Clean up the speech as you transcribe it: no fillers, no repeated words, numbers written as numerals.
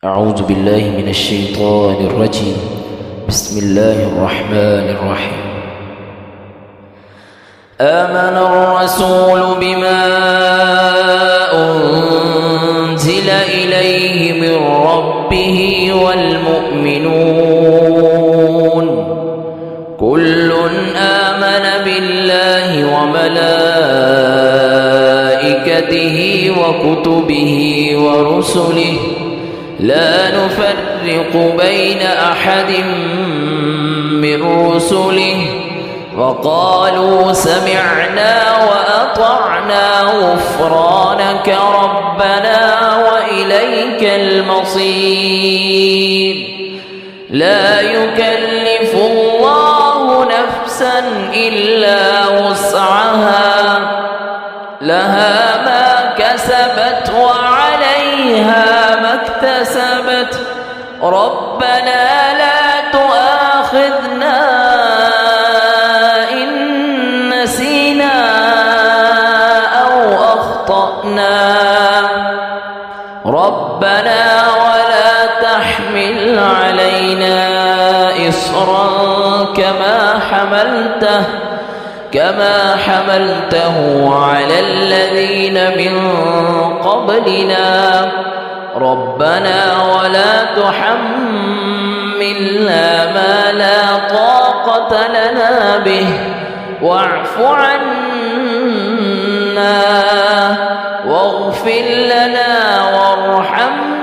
أعوذ بالله من الشيطان الرجيم. بسم الله الرحمن الرحيم. آمن الرسول بما أنزل إليه من ربه والمؤمنون كل آمن بالله وملائكته وكتبه ورسله لا نفرق بين أحد من رسله وقالوا سمعنا وأطعنا غفرانك ربنا وإليك المصير. لا يكلف الله نفسا إلا وسعها لها ما كسبت وعليها ما اكتسبت ربنا لا تؤاخذنا إن نسينا أو أخطأنا ربنا ولا تحمل علينا إصرا كما حملته على الذين من قبلنا ربنا ولا تحملنا ما لا طاقة لنا به واعف عنا واغفر لنا وارحمنا